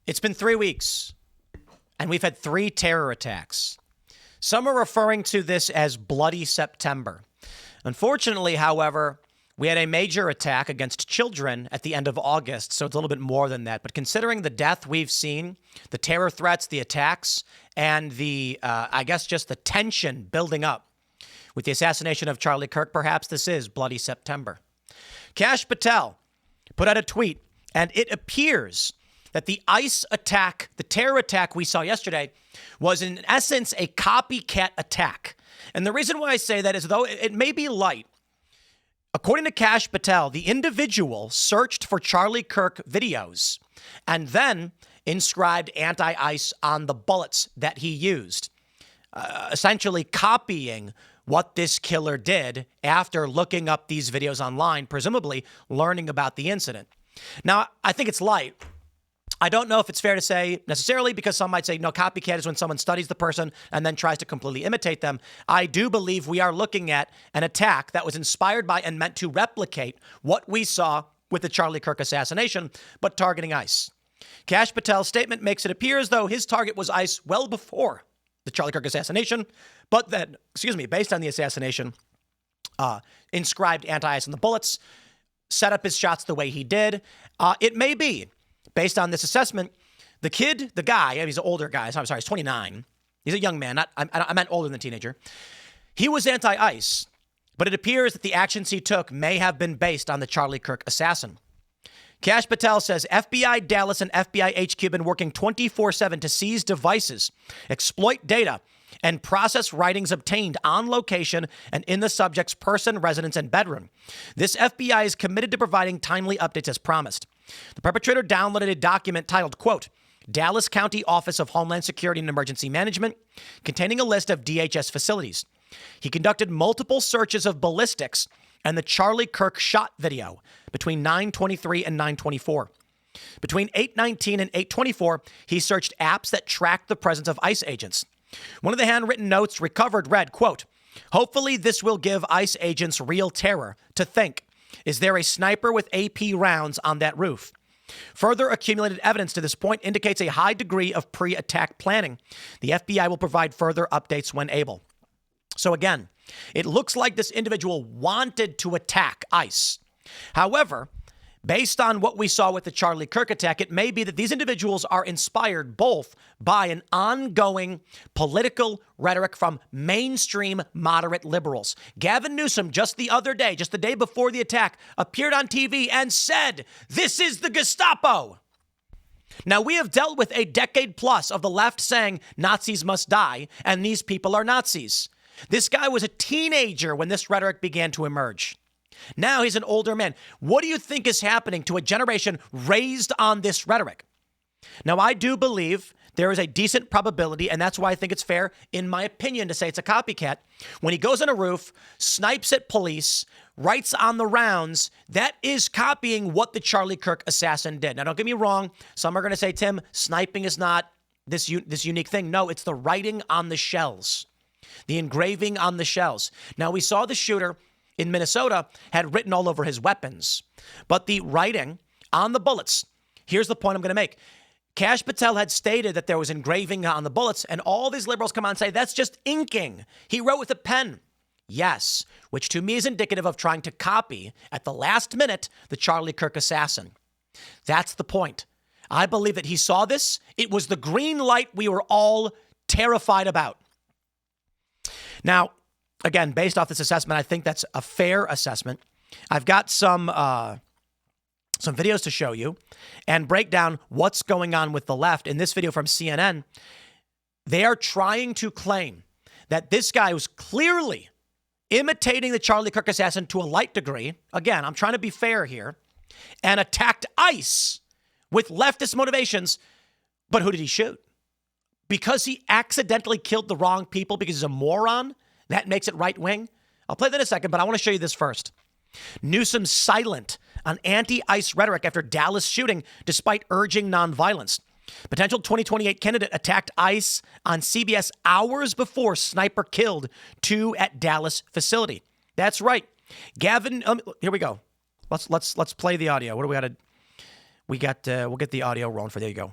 It's been 3 weeks, and we've had 3 terror attacks. Some are referring to this as Bloody September. Unfortunately, however, we had a major attack against children at the end of August, so it's a little bit more than that. But considering the death we've seen, the terror threats, the attacks, and the, just the tension building up with the assassination of Charlie Kirk, perhaps this is Bloody September. Kash Patel put out a tweet, and it appears that the ICE attack, the terror attack we saw yesterday, was in essence a copycat attack. And the reason why I say that is, though it may be light, according to Kash Patel, the individual searched for Charlie Kirk videos and then inscribed anti-ICE on the bullets that he used, essentially copying what this killer did after looking up these videos online, presumably learning about the incident. Now, I think it's light. I don't know if it's fair to say necessarily, because some might say, no, copycat is when someone studies the person and then tries to completely imitate them. I do believe we are looking at an attack that was inspired by and meant to replicate what we saw with the Charlie Kirk assassination, but targeting ICE. Kash Patel's statement makes it appear as though his target was ICE well before the Charlie Kirk assassination, but then, based on the assassination, inscribed anti-ICE on the bullets, set up his shots the way he did. It may be, based on this assessment, the guy, he's an older guy, so I'm sorry, he's 29. He's a young man, I meant older than a teenager. He was anti-ICE, but it appears that the actions he took may have been based on the Charlie Kirk assassin. Kash Patel says FBI Dallas and FBI HQ have been working 24/7 to seize devices, exploit data, and process writings obtained on location and in the subject's person, residence, and bedroom. This FBI is committed to providing timely updates as promised. The perpetrator downloaded a document titled, quote, Dallas County Office of Homeland Security and Emergency Management, containing a list of DHS facilities. He conducted multiple searches of ballistics and the Charlie Kirk shot video between 9:23 and 9:24. Between 8:19 and 8:24, he searched apps that tracked the presence of ICE agents. One of the handwritten notes recovered read, quote, hopefully this will give ICE agents real terror to think, is there a sniper with AP rounds on that roof? Further accumulated evidence to this point indicates a high degree of pre-attack planning. The FBI will provide further updates when able. So again, it looks like this individual wanted to attack ICE. However, based on what we saw with the Charlie Kirk attack, it may be that these individuals are inspired both by an ongoing political rhetoric from mainstream moderate liberals. Gavin Newsom just the other day, just the day before the attack, appeared on TV and said, this is the Gestapo. Now, we have dealt with a decade plus of the left saying Nazis must die, and these people are Nazis. This guy was a teenager when this rhetoric began to emerge. Now he's an older man. What do you think is happening to a generation raised on this rhetoric? Now, I do believe there is a decent probability, and that's why I think it's fair, in my opinion, to say it's a copycat. When he goes on a roof, snipes at police, writes on the rounds, that is copying what the Charlie Kirk assassin did. Now, don't get me wrong. Some are going to say, Tim, sniping is not this unique thing. No, it's the writing on the shells, the engraving on the shells. Now, we saw the shooter in Minnesota had written all over his weapons, but the writing on the bullets, here's the point I'm going to make. Kash Patel had stated that there was engraving on the bullets, and all these liberals come on and say, that's just inking. He wrote with a pen. Yes, which to me is indicative of trying to copy, at the last minute, the Charlie Kirk assassin. That's the point. I believe that he saw this. It was the green light we were all terrified about. Now, again, based off this assessment, I think that's a fair assessment. I've got some videos to show you and break down what's going on with the left. In this video from CNN, they are trying to claim that this guy was clearly imitating the Charlie Kirk assassin to a light degree. Again, I'm trying to be fair here, and attacked ICE with leftist motivations. But who did he shoot? Because he accidentally killed the wrong people because he's a moron, that makes it right wing? I'll play that in a second, but I want to show you this first. Newsom silent on anti-ICE rhetoric after Dallas shooting despite urging nonviolence. Potential 2028 candidate attacked ICE on CBS hours before sniper killed 2 at Dallas facility. That's right. Gavin, here we go. Let's play the audio. What do we got to? We'll get the audio rolling for. There you go.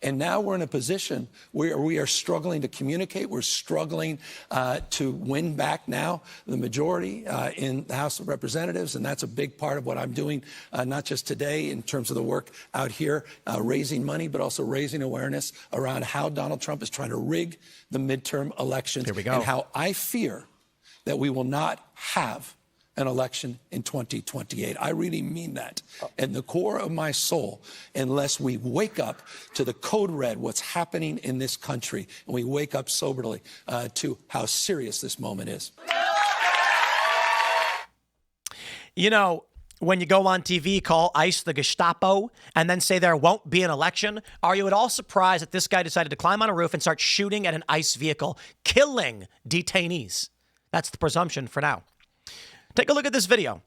And now we're in a position where we are struggling to communicate. We're struggling to win back now the majority in the House of Representatives. And that's a big part of what I'm doing, not just today in terms of the work out here, raising money, but also raising awareness around how Donald Trump is trying to rig the midterm elections. Here we go. And how I fear that we will not have an election in 2028. I really mean that in the core of my soul, unless we wake up to the code red, what's happening in this country, and we wake up soberly to how serious this moment is. You know, when you go on TV, call ICE the Gestapo, and then say there won't be an election, are you at all surprised that this guy decided to climb on a roof and start shooting at an ICE vehicle, killing detainees? That's the presumption for now. Take a look at this video.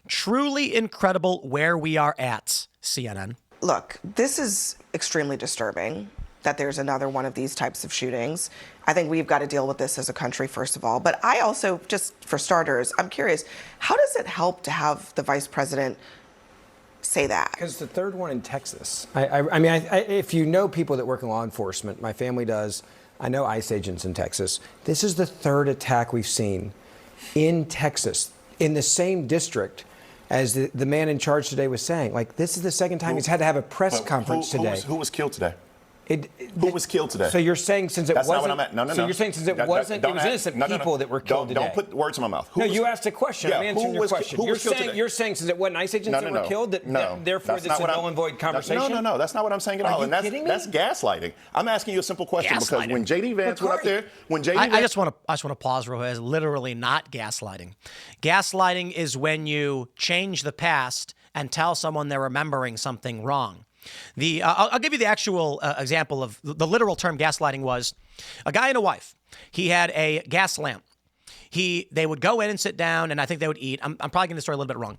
Truly incredible where we are at, CNN. Look, this is extremely disturbing that there's another one of these types of shootings. I think we've got to deal with this as a country, first of all. But I also, just for starters, I'm curious, how does it help to have the vice president say that? Because the third one in Texas. I mean, if you know people that work in law enforcement, my family does. I know ICE agents in Texas. This is the third attack we've seen in Texas, in the same district as the man in charge today was saying. Like, this is the second time he's had to have a press conference today. Who was killed today? Who was killed today? So you're saying since it That's wasn't... not what I'm at. No. So you're saying since it wasn't... It was innocent people that were killed today. Don't put words in my mouth. You asked a question. I'm answering your question. You're saying since it wasn't ICE agents that were killed, therefore this is a null and void conversation? No. That's not what I'm saying at all. Are you kidding me? That's gaslighting. I'm asking you a simple question because when J.D. Vance went up there... I just want to pause real quick. It's literally not gaslighting. Gaslighting is when you change the past and tell someone they're remembering something wrong. I'll give you the actual example of the literal term gaslighting was a guy and a wife. He had a gas lamp. They would go in and sit down, and I think they would eat. I'm probably getting the story a little bit wrong.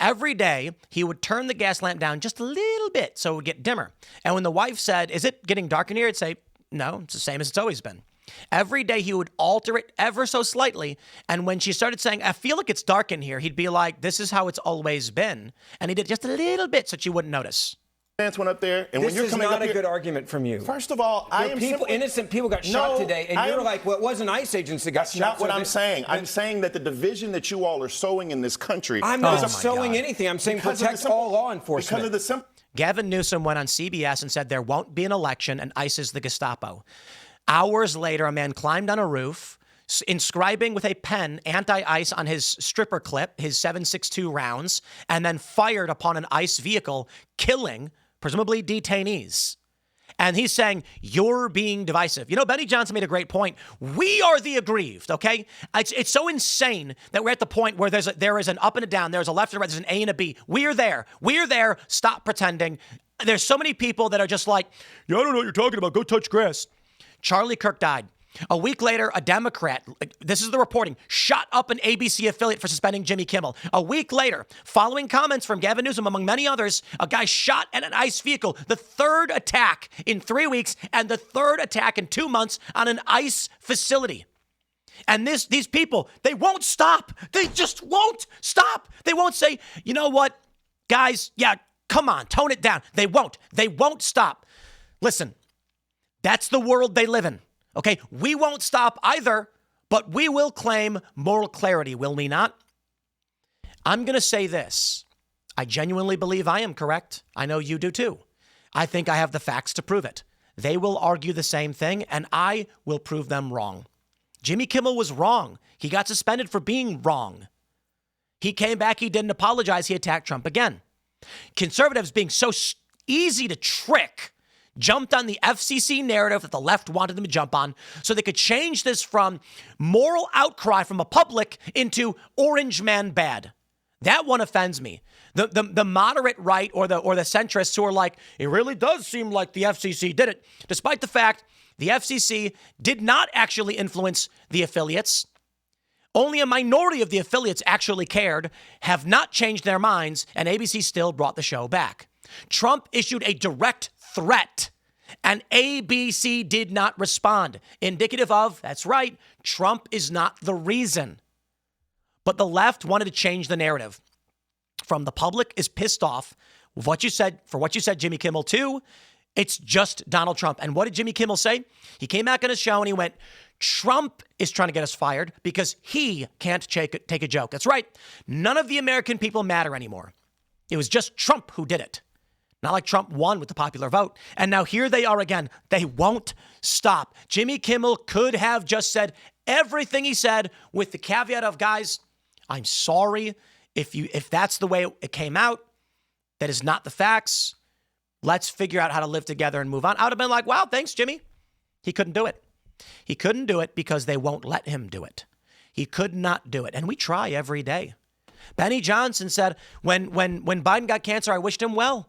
Every day, he would turn the gas lamp down just a little bit so it would get dimmer. And when the wife said, "Is it getting dark in here?" He'd say, "No, it's the same as it's always been." Every day he would alter it ever so slightly. And when she started saying, "I feel like it's dark in here," he'd be like, "This is how it's always been." And he did just a little bit so she wouldn't notice. Vance went up there, and when you're coming up here... This is not a good argument from you. First of all, innocent people got shot today, and you're like, well, it wasn't ICE agents that got shot. That's not what I'm saying. I'm saying that the division that you all are sowing in this country... I'm not sowing anything. I'm saying protect all law enforcement. Because of the simple... Gavin Newsom went on CBS and said there won't be an election, and ICE is the Gestapo. Hours later, a man climbed on a roof, inscribing with a pen anti-ICE on his stripper clip, his 7.62 rounds, and then fired upon an ICE vehicle, killing... presumably detainees. And he's saying, you're being divisive. You know, Benny Johnson made a great point. We are the aggrieved, okay? It's so insane that we're at the point where there is an up and a down, there's a left and a right, there's an A and a B. We're there. We're there. Stop pretending. There's so many people that are just like, I don't know what you're talking about. Go touch grass. Charlie Kirk died. A week later, a Democrat, this is the reporting, shot up an ABC affiliate for suspending Jimmy Kimmel. A week later, following comments from Gavin Newsom, among many others, a guy shot at an ICE vehicle. The third attack in 3 weeks and the third attack in 2 months on an ICE facility. And these people, they won't stop. They just won't stop. They won't say, you know what, guys, yeah, come on, tone it down. They won't. They won't stop. Listen, that's the world they live in. Okay, we won't stop either, but we will claim moral clarity, will we not? I'm going to say this. I genuinely believe I am correct. I know you do too. I think I have the facts to prove it. They will argue the same thing, and I will prove them wrong. Jimmy Kimmel was wrong. He got suspended for being wrong. He came back. He didn't apologize. He attacked Trump again. Conservatives being so easy to trick jumped on the FCC narrative that the left wanted them to jump on so they could change this from moral outcry from a public into orange man bad. That one offends me. The moderate right or the centrists who are like, it really does seem like the FCC did it, despite the fact the FCC did not actually influence the affiliates. Only a minority of the affiliates actually cared, have not changed their minds, and ABC still brought the show back. Trump issued a direct threat, and ABC did not respond. Indicative of, that's right, Trump is not the reason. But the left wanted to change the narrative. From the public is pissed off with what you said, for what you said, Jimmy Kimmel, too, It's just Donald Trump. And what did Jimmy Kimmel say? He came back on his show and he went, Trump is trying to get us fired because he can't take a joke. That's right. None of the American people matter anymore. It was just Trump who did it. Not like Trump won with the popular vote. And now here they are again. They won't stop. Jimmy Kimmel could have just said everything he said with the caveat of, guys, I'm sorry if that's the way it came out. That is not the facts. Let's figure out how to live together and move on. I would have been like, wow, thanks, Jimmy. He couldn't do it. He couldn't do it because they won't let him do it. He could not do it. And we try every day. Benny Johnson said, when Biden got cancer, I wished him well.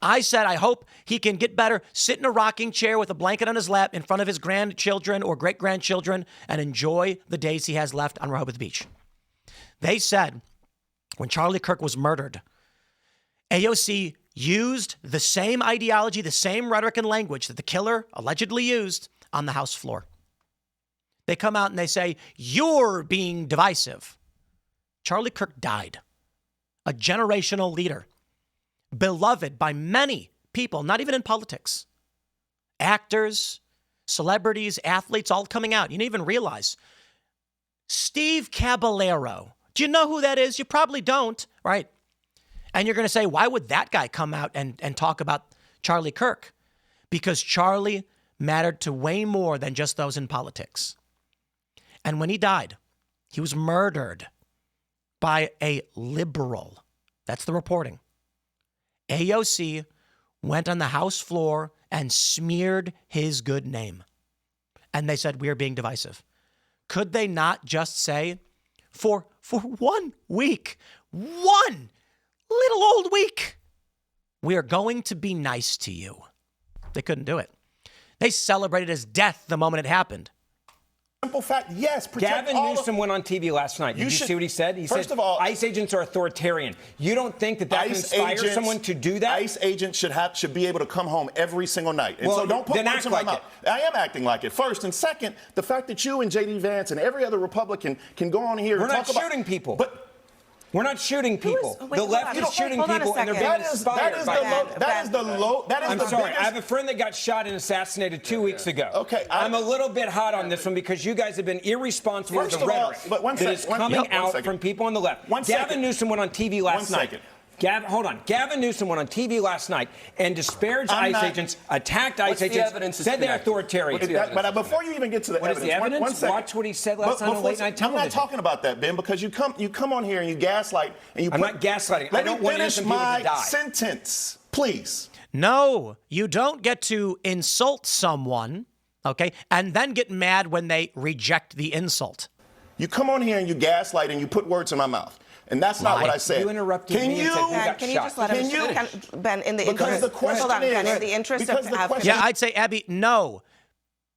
I said, I hope he can get better, sit in a rocking chair with a blanket on his lap in front of his grandchildren or great-grandchildren and enjoy the days he has left on Rehoboth Beach. They said when Charlie Kirk was murdered, AOC used the same ideology, the same rhetoric and language that the killer allegedly used on the House floor. They come out and they say, you're being divisive. Charlie Kirk died, a generational leader, beloved by many people, not even in politics. Actors, celebrities, athletes, all coming out. You didn't even realize. Steve Caballero. Do you know who that is? You probably don't, right? And you're going to say, why would that guy come out and talk about Charlie Kirk? Because Charlie mattered to way more than just those in politics. And when he died, he was murdered by a liberal. That's the reporting. AOC went on the House floor and smeared his good name. And they said, we are being divisive. Could they not just say, for 1 week, one little old week, we are going to be nice to you? They couldn't do it. They celebrated his death the moment it happened. Simple fact, yes. Gavin Newsom went on TV last night. Did you see what he said? He first said, of all, ICE agents are authoritarian. You don't think that can inspire someone to do that? ICE agents should be able to come home every single night. And well, so don't put then words act in my like mouth. I am acting like it, first. And second, the fact that you and J.D. Vance and every other Republican can go on here and talk about... We're not shooting people. We're not shooting people. Wait, the left is shooting people, and they're being inspired by that. I'm sorry. I have a friend that got shot and assassinated 2 weeks ago. Okay, I'm a little bit hot on this one because you guys have been irresponsible with the rhetoric that is coming out from people on the left. Gavin Newsom went on TV last night. Gavin Newsom went on TV last night and disparaged ICE agents, attacked ICE agents, said they're authoritarian. But before you even get to the evidence, the evidence? One second. Watch what he said last night on late night television. I'm not talking about that, Ben, because you come on here and you gaslight and you. I'm not gaslighting. I don't want innocent people to die. Let me finish my sentence, please. No, you don't get to insult someone, okay, and then get mad when they reject the insult. You come on here and you gaslight and you put words in my mouth. And that's not what I said. You interrupted me and said you got can you just let him? Ben, in the because interest, the question hold on, is, Ben, in the interest of yeah, I'd say, Abby, no.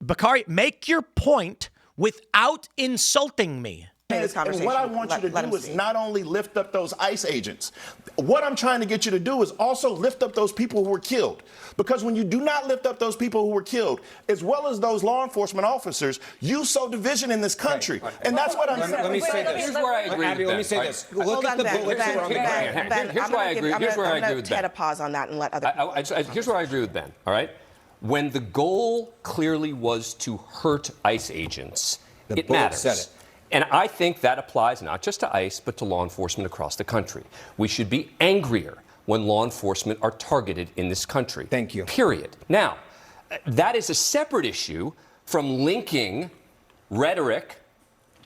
Bakari, make your point without insulting me. And what I want you to do is not only lift up those ICE agents. What I'm trying to get you to do is also lift up those people who were killed. Because when you do not lift up those people who were killed, as well as those law enforcement officers, you sow division in this country. Right. And that's what I'm saying. Let me say this. Here's where I agree Abby, with let me say this. Look at the bullets that are on the ground. Ben, here's where I agree. Here's where I agree with Ben. I'm going to a pause on that and let other people. Here's where I agree with Ben, all right? When the goal clearly was to hurt ICE agents, it matters. Said it. And I think that applies not just to ICE, but to law enforcement across the country. We should be angrier when law enforcement are targeted in this country. Thank you. Period. Now, that is a separate issue from linking rhetoric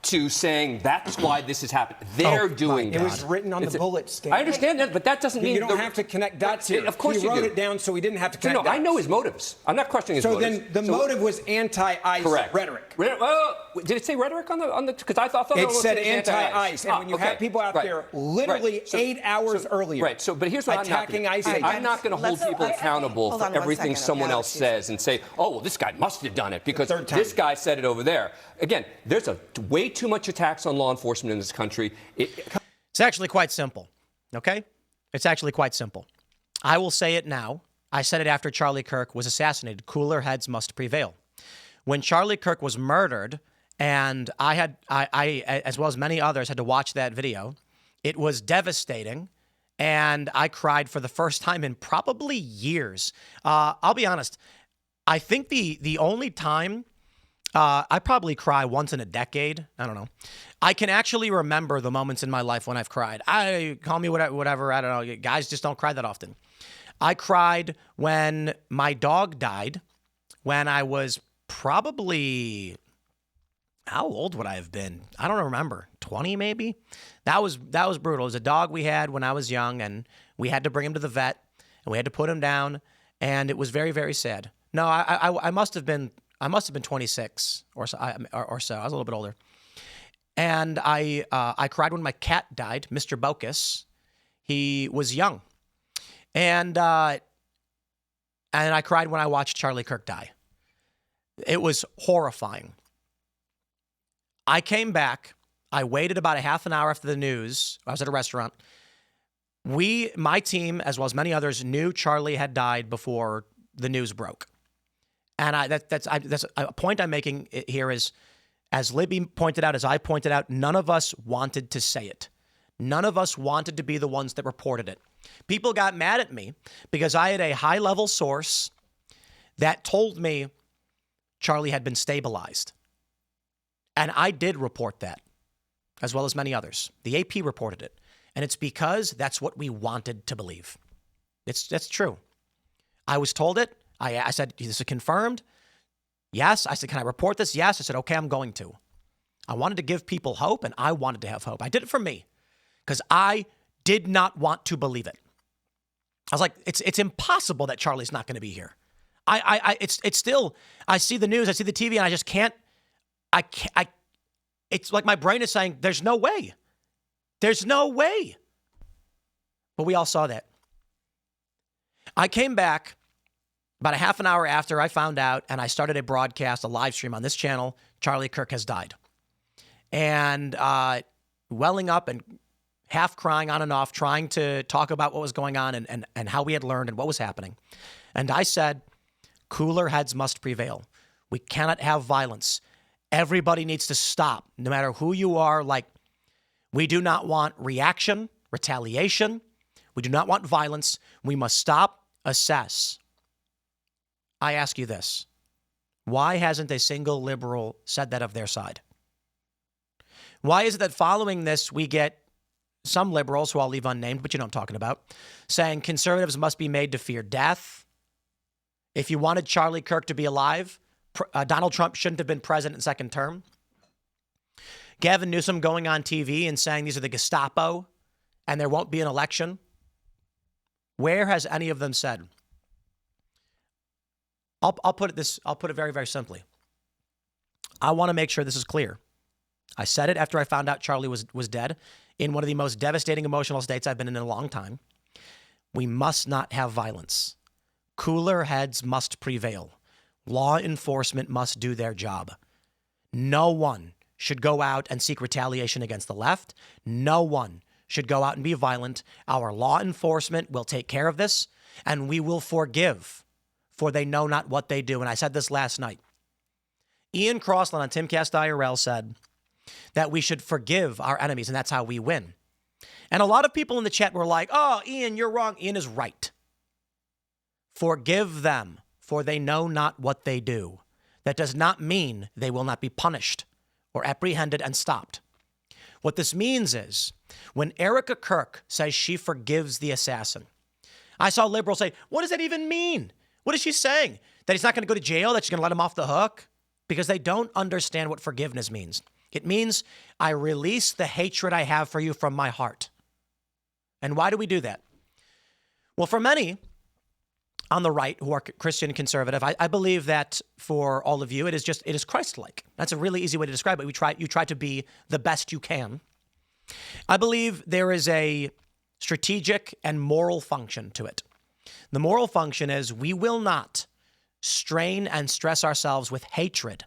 to saying that's why this has happened. They're doing that. It was written on the bullet stamp. I understand that, but that doesn't mean... You don't have to connect dots here. Of course he wrote do. it down so he didn't have to connect dots. I know his motives. I'm not questioning his motives. So then the motive was anti-ICE rhetoric. Well, did it say rhetoric on the? Because I thought it said anti-ICE. And when you have people out there literally 8 hours earlier, right? So, but here's what attacking ICE agents. I'm not going to hold people accountable for everything someone else says and say, oh, well, this guy must have done it because this guy said it over there. Again, there's way too much attacks on law enforcement in this country. It's actually quite simple, okay? It's actually quite simple. I will say it now. I said it after Charlie Kirk was assassinated. Cooler heads must prevail. When Charlie Kirk was murdered, and I, as well as many others, had to watch that video, it was devastating. and I cried for the first time in probably years. I'll be honest. I think the only time I probably cry once in a decade. I don't know. I can actually remember the moments in my life when I've cried. Call me whatever. I don't know. Guys just don't cry that often. I cried when my dog died when I was probably, how old would I have been? I don't remember. 20 maybe? That was brutal. It was a dog we had when I was young, and we had to bring him to the vet, and we had to put him down, and it was very, very sad. No, I must have been 26 or so. I was a little bit older. And I cried when my cat died, Mr. Bocus. He was young. And I cried when I watched Charlie Kirk die. It was horrifying. I came back. I waited about a half an hour after the news. I was at a restaurant. My team, as well as many others, knew Charlie had died before the news broke. And that's a point I'm making here is, as Libby pointed out, as I pointed out, none of us wanted to say it. None of us wanted to be the ones that reported it. People got mad at me because I had a high-level source that told me Charlie had been stabilized. And I did report that, as well as many others. The AP reported it. And it's because that's what we wanted to believe. That's true. I was told it. I said, "This is confirmed." Yes. I said, "Can I report this?" Yes. I said, "Okay, I'm going to." I wanted to give people hope, and I wanted to have hope. I did it for me because I did not want to believe it. I was like, it's impossible that Charlie's not going to be here. It's still, I see the news, I see the TV, and I just can't, it's like my brain is saying, there's no way. There's no way. But we all saw that. I came back about a half an hour after I found out, and I started a broadcast, a live stream on this channel. Charlie Kirk has died. And welling up and half crying on and off, trying to talk about what was going on and how we had learned and what was happening. And I said, cooler heads must prevail. We cannot have violence. Everybody needs to stop, no matter who you are. Like, we do not want reaction, retaliation. We do not want violence. We must stop, assess. I ask you this. Why hasn't a single liberal said that of their side? Why is it that following this, we get some liberals, who I'll leave unnamed, but you know what I'm talking about, saying conservatives must be made to fear death? If you wanted Charlie Kirk to be alive, Donald Trump shouldn't have been president in second term. Gavin Newsom going on TV and saying these are the Gestapo and there won't be an election. Where has any of them said? I'll put it very, very simply. I want to make sure this is clear. I said it after I found out Charlie was dead, in one of the most devastating emotional states I've been in a long time. We must not have violence. Cooler heads must prevail. Law enforcement must do their job. No one should go out and seek retaliation against the left. No one should go out and be violent. Our law enforcement will take care of this, and we will forgive, for they know not what they do. And I said this last night. Ian Crossland on Timcast IRL said that we should forgive our enemies, and that's how we win. And a lot of people in the chat were like, "Oh, Ian, you're wrong." Ian is right. Forgive them, for they know not what they do. That does not mean they will not be punished or apprehended and stopped. What this means is, when Erica Kirk says she forgives the assassin, I saw liberals say, what does that even mean? What is she saying? That he's not going to go to jail? That she's going to let him off the hook? Because they don't understand what forgiveness means. It means I release the hatred I have for you from my heart. And why do we do that? Well, for many on the right who are Christian and conservative, I believe that for all of you, it is Christ-like. That's a really easy way to describe it. You try to be the best you can. I believe there is a strategic and moral function to it. The moral function is we will not strain and stress ourselves with hatred.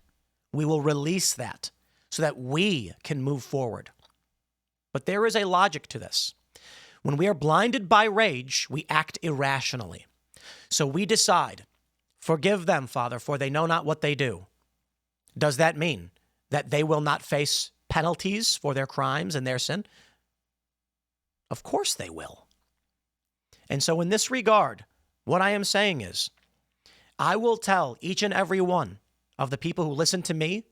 We will release that so that we can move forward. But there is a logic to this. When we are blinded by rage, we act irrationally. So we decide, forgive them, Father, for they know not what they do. Does that mean that they will not face penalties for their crimes and their sin? Of course they will. And so in this regard, what I am saying is, I will tell each and every one of the people who listen to me,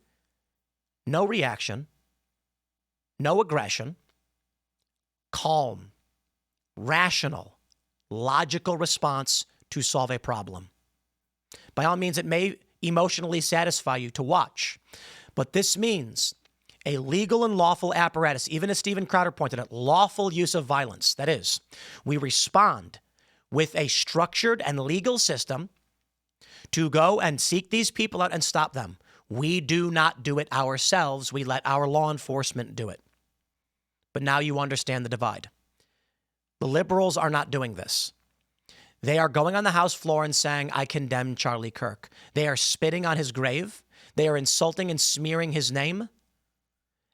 no reaction, no aggression, calm, rational, logical response to solve a problem. By all means, it may emotionally satisfy you to watch, but this means a legal and lawful apparatus, even as Stephen Crowder pointed out, lawful use of violence. That is, we respond with a structured and legal system to go and seek these people out and stop them. We do not do it ourselves. We let our law enforcement do it. But now you understand the divide. The liberals are not doing this. They are going on the House floor and saying, I condemn Charlie Kirk. They are spitting on his grave. They are insulting and smearing his name.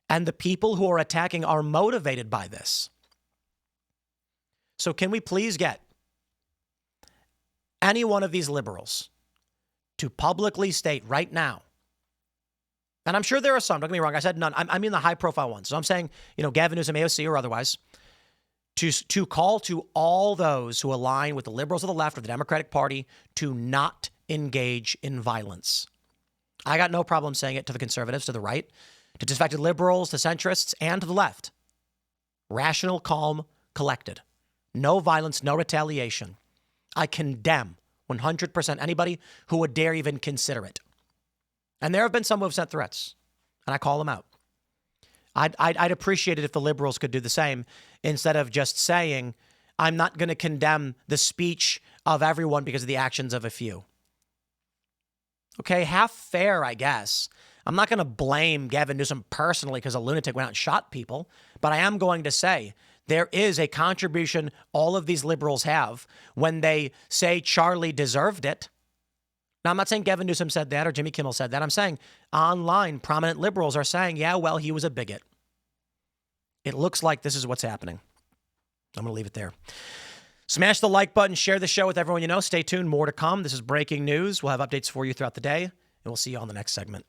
And the people who are attacking are motivated by this. So can we please get any one of these liberals to publicly state right now, and I'm sure there are some, don't get me wrong, I said none, I mean the high-profile ones. So I'm saying, Gavin Newsom, AOC or otherwise, to call to all those who align with the liberals of the left or the Democratic Party to not engage in violence. I got no problem saying it to the conservatives, to the right, to disaffected liberals, to centrists, and to the left. Rational, calm, collected. No violence, no retaliation. I condemn 100% anybody who would dare even consider it. And there have been some who have sent threats, and I call them out. I'd appreciate it if the liberals could do the same instead of just saying, I'm not going to condemn the speech of everyone because of the actions of a few. Okay, half fair, I guess. I'm not going to blame Gavin Newsom personally because a lunatic went out and shot people, but I am going to say there is a contribution all of these liberals have when they say Charlie deserved it. Now, I'm not saying Gavin Newsom said that or Jimmy Kimmel said that. I'm saying online prominent liberals are saying, yeah, well, he was a bigot. It looks like this is what's happening. I'm going to leave it there. Smash the like button, share the show with everyone you know. Stay tuned, more to come. This is breaking news. We'll have updates for you throughout the day, and we'll see you on the next segment.